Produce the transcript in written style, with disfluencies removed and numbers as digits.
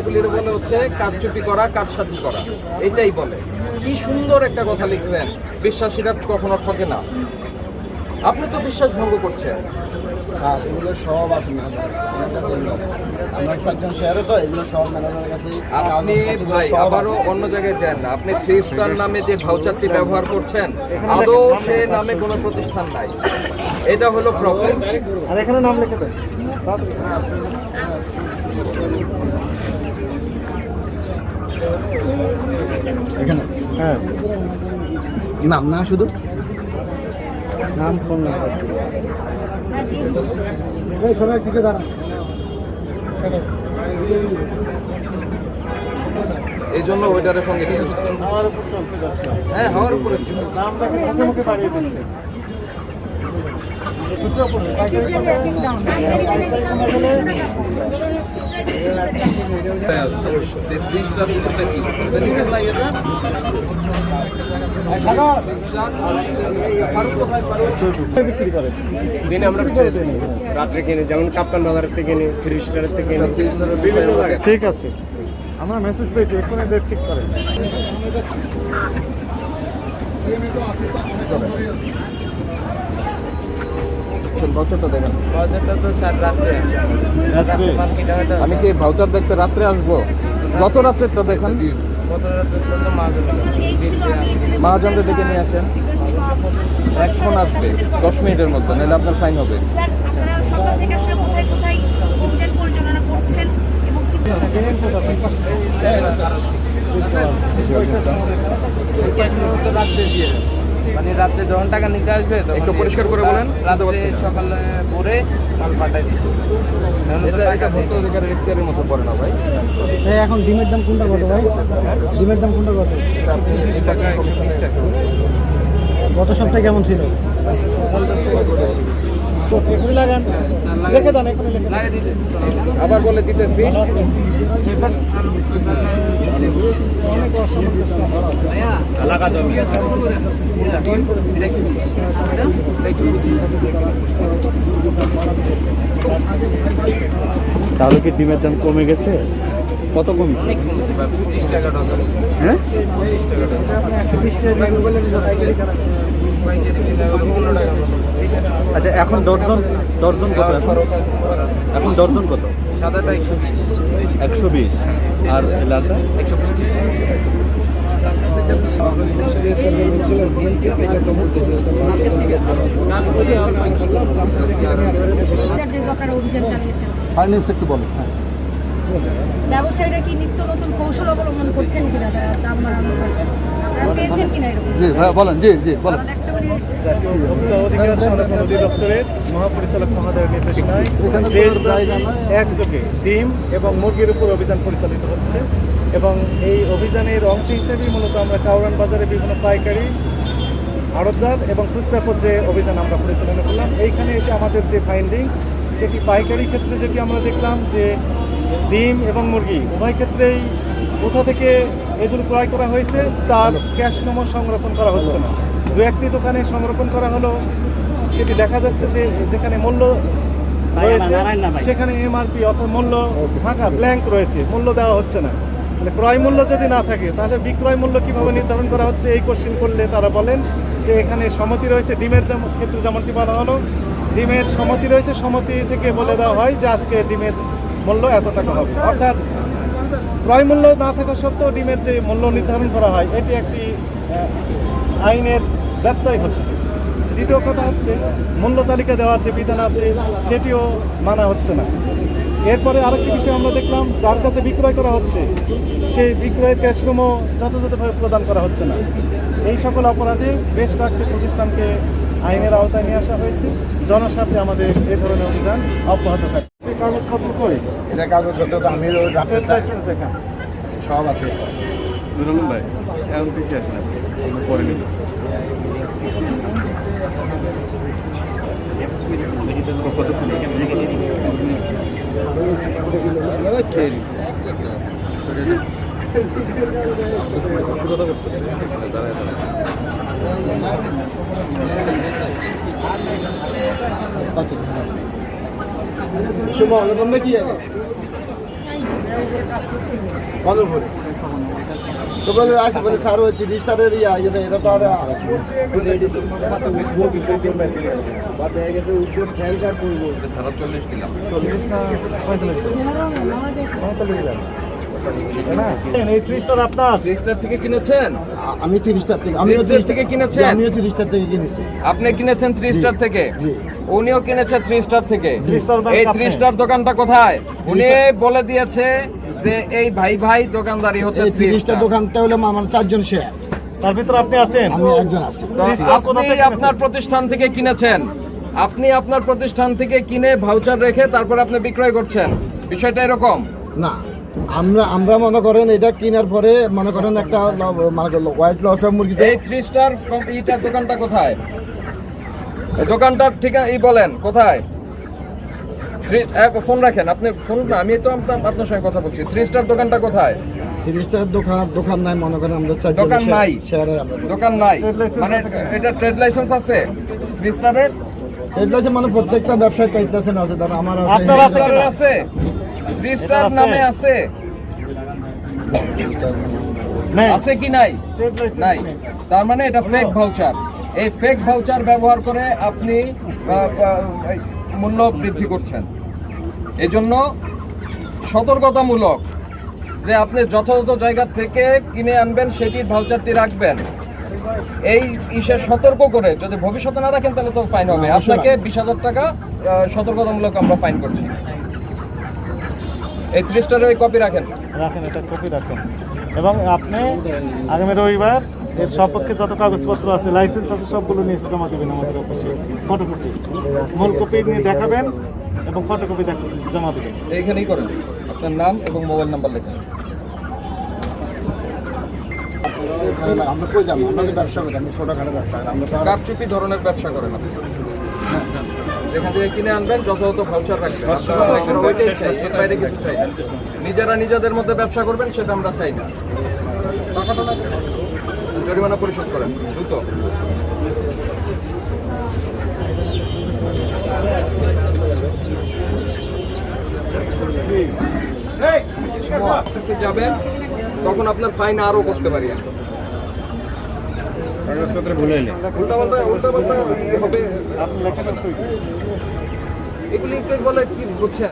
এগুলির বলে হচ্ছে কারচুপি করা, কারসাজি করা, এটাই বলে। কি সুন্দর একটা কথা লিখছেন, বিশ্বাসীরা কখনো ঠকে না। আপনি তো বিশ্বাস ভঙ্গ করছেন। স্যার এগুলো সব আছে ম্যানেজারের কাছে, আমরা একজন শেয়ারে তো এগুলো সব ম্যানেজারের কাছে। আপনি ভাই আবারও অন্য জায়গায় যান না। আপনি 3 স্টার নামে যে ভাউচারটি ব্যবহার করছেন, আদৌ সে নামে কোনো প্রতিষ্ঠান নাই, এটা হলো প্রবলেম। আর এখানে নাম লিখে দেন এখানে। হ্যাঁ, নাম না, শুধু নাম, ফোন নাম্বার। এই সবাই একদিকে দাঁড়ান। এই জন্য ওইটারের সঙ্গে নিয়ে আসছে। হ্যাঁ, হওয়ার উপরে দিনে আমরা রাত্রে কিনি, যেমন কাপ্তান বাজারের থেকে কিনি, 3 স্টারের থেকে কিনি, 3 স্টারের বিভিন্ন জায়গায়। ঠিক আছে, আমরা মেসেজ পেয়েছি, এখানে ডেট ঠিক করে। ভাউচারটা দেখেন। ভাউচারটা তো স্যার রাত্রে আসে। আমি কি ভাউচার দেখতে রাত্রে আসবো? গত রাত্রেরটা দেখেন। গত রাত্রে তো মহাজনকে ডেকে নিয়ে আসেন। এখন আসবে 10 মিনিটের মধ্যে, নাহলে আপনার ফাইন হবে। স্যার, আপনারা সকাল থেকে আসলে কোথায় কোথায় অভিযান পরিচালনা করছেন এবং রাত্রে দিয়ে মানে রাত্রে যখন টাকা নিতে আসবে একটু পরিষ্কার করে বলেন। রাত্রে সকালে ভোরে মাল পাঠাই দিচ্ছি। এটা ভোক্তা অধিকারের ইখতিয়ারের মতো পড়ে না ভাই। এখন ডিমের দাম কোনটা কত ভাই? ডিমের দাম কোনটা কত? 25 টাকা, 120 টাকা। গত সপ্তাহে কেমন ছিল? 50 টাকা করে। এখনই লাগান, লিখে দেন, এখনই লিখে দেন। লাগে দিতে আবার বলে দিতেছি। তাহলে কি ডিমের দাম কমে গেছে? কত কমছে? অনেক কমছে ভাই, 25 টাকা ডজন। হ্যাঁ, 25 টাকা ডজন। পাইকারি কিনলে 15 টাকা মতো। আচ্ছা, এখন দর্জন কত? এখন দর্জন কত? সাদাটা 120, 120, আর লালটা 125। আপনারা অভিযান চালিয়েছেন, ফাইন্যান্স একটু বলো। হ্যাঁ, ব্যবসায়ীরা কি নিত্য নতুন কৌশল অবলম্বন করছেন কিনা দাম বাড়ানোর জন্য? আপনারা পেয়েছেন কিনা এরকম? জি ভাই বলেন। জি বলেন। কারণ একেবারে অধিকার সংরক্ষণ অধিদপ্তরের মহাপরিচালক মহোদয়ের নির্দেশনায় দেশব্যাপী একযোগে ডিম এবং মুরগির উপর অভিযান পরিচালিত হচ্ছে এবং এই অভিযানের অংশ হিসেবেই মূলত আমরা কাউরান বাজারে বিভিন্ন পাইকারি, আড়তদার এবং খুচরা পর্যায়ে অভিযান আমরা পরিচালনা করলাম। এইখানে এসে আমাদের যে ফাইন্ডিংস, সেটি পাইকারি ক্ষেত্রে যেটি আমরা দেখলাম যে ডিম এবং মুরগি উভয় ক্ষেত্রেই কোথা থেকে এগুলো ক্রয় করা হয়েছে তার ক্যাশ মেমো সংরক্ষণ করা হচ্ছে না। দু একটি দোকানে সংরক্ষণ করা হলো, সেটি দেখা যাচ্ছে যে যেখানে মূল্য রয়েছে সেখানে এমআরপি অর্থাৎ মূল্য ফাঁকা ব্ল্যাঙ্ক রয়েছে, মূল্য দেওয়া হচ্ছে না। মানে ক্রয় মূল্য যদি না থাকে তাহলে বিক্রয় মূল্য কীভাবে নির্ধারণ করা হচ্ছে, এই কোশ্চেন করলে তারা বলেন যে এখানে সম্মতি রয়েছে। ডিমের ক্ষেত্রে যেমনটি বলা হলো, ডিমের সম্মতি রয়েছে, সম্মতি থেকে বলে দেওয়া হয় যে আজকে ডিমের মূল্য এত টাকা হবে। অর্থাৎ ক্রয় মূল্য না থাকা সত্ত্বেও ডিমের যে মূল্য নির্ধারণ করা হয় এটি একটি আইনের ব্যত্যয় হচ্ছে। দ্বিতীয় কথা হচ্ছে মূল্য তালিকা দেওয়ার যে বিধান আছে সেটিও মানা হচ্ছে না। এরপরে আরেকটি বিষয় আমরা দেখলাম, যার কাছে বিক্রয় করা হচ্ছে সেই বিক্রয়ের ক্যাশ মেমো যথাযথভাবে প্রদান করা হচ্ছে না। এই সকল অপরাধে বেশ কয়েকটি প্রতিষ্ঠানকে আইনের আওতায় নিয়ে আসা হয়েছে। জনস্বার্থে আমাদের এই ধরনের অভিযান অব্যাহত থাকে। সেই কাগজপত্র করে এটা কাগজপত্র তো আমি রাত্রে দেখা সব আছে। নুরুল ভাই এখন পিছিয়ে আসেন, পরে নিল। কত শুভ, কি কত করে তো বলে আসে বলে স্যার ওই 30 টাকার এটা তো আর ধারা 40 দিলাম। 40 না 45 না এই 30 টাকা আপনার 30 টাকা থেকে কিনেছেন? আমি 30 টাকা থেকে 30 থেকে কিনেছেন? আমিও 30 টাকা থেকে কিনেছি। আপনি কিনেছেন 30 জি, টাকা থেকে, জি। উনিও কিনেছে 30 টাকা থেকে। 30 টাকার এই দোকান 30 টাকার দোকানটা কোথায়? উনি বলে দিয়েছে যে এই ভাই ভাই দোকানদারি হচ্ছে এই 30 30 টা টাকা। দোকানটা হলো আমার 4 জন শেয়ার, তার ভিতরে আপনি আছেন। আমি একজন আছি। তো 30 টাকা কোথা আপনি থেকে আপনার প্রতিষ্ঠান থেকে কিনেছেন, আপনি আপনার প্রতিষ্ঠান থেকে কিনে ভাউচার রেখে তারপর আপনি বিক্রয় করছেন, বিষয়টা এরকম? না, আমরা মনে করেন এটা কেনার পরে মনে করেন একটা মানে হোয়াইট লস মুরগি এই 30 স্টার এইটার দোকানটা কোথায়? এই দোকানটার ঠিকানা এই বলেন কোথায়? ফোন রাখেন, আপনি ফোন না, আমি তো আপনার সঙ্গে কথা বলছি। 30 স্টার দোকানটা কোথায়? 30 টাকার দোকান নাই, মনে করেন আমরা 4 জন দোকান নাই? শেয়ারে আমরা দোকান নাই Trade license মানে আছে? এটা ট্রেড লাইসেন্স আছে 30 স্টারের? এটা আছে মানে প্রত্যেকটা ব্যবসায় চাইতেছেন আছে, ধর আমার আছে, আপনার আছে? স্টারের আছে? 30 স্টার আছে? নামে আছে? নেই আছে কি নাই? Trade license নাই। নেই। তার মানে এটা ফেক ভাউচার। এই ফেক ভাউচার ব্যবহার করে আপনি এই মূল্য বৃদ্ধি করছেন। এজন্য সতর্কতামূলক যে আপনি যথাযথ জায়গা থেকে কিনে আনবেন, সেটির ভাউচারটি রাখবেন। এই সতর্ক করে যদি ভবিষ্যতে না রাখেন তাহলে তো ফাইন হবে। না, অবশ্যই আপনাকে 20,000 টাকা সতর্কতামূলক আমরা ফাইন করছি। এই 30 স্টারের ওই কপি রাখেন। রাখেন, এটা কপি রাখেন। এবং আপনি আগামী রবিবার এর সপক্ষে যত কাগজপত্র আছে, লাইসেন্স আছে, সবগুলো নিয়ে এসে জমা দেবেন আমাদের অফিসে। ফটোকপি, মূল কপি নিয়ে দেখাবেন এবং ফটোকপি জমা দেবেন। এইখানেই করেন, আপনার নাম এবং মোবাইল নাম্বার লেখেন। আমরা কই যাবো, আমাদের ব্যবসা করি, আমি ছোটখাটো ব্যবসা করি, আমরা তো আর- কারচুপি ধরনের ব্যবসা করেন আপনি। যেখান থেকে কিনে আনবেন যথাযথ ভাউচার রাখবেন। আমরা ওইটাই চাই, এর বাইরে কিছু চাই না। নিজেরা নিজেদের মধ্যে ব্যবসা করবেন সেটা আমরা চাই না। টাকাটা না জরিমানা পরিশোধ করেন দ্রুত। অফিসে যাবেন তখন আপনার ফাইন আরো করতে পারি। উল্টা পাল্টা হবে, আপনি লেখেন এগুলি বলে কি বুঝছেন?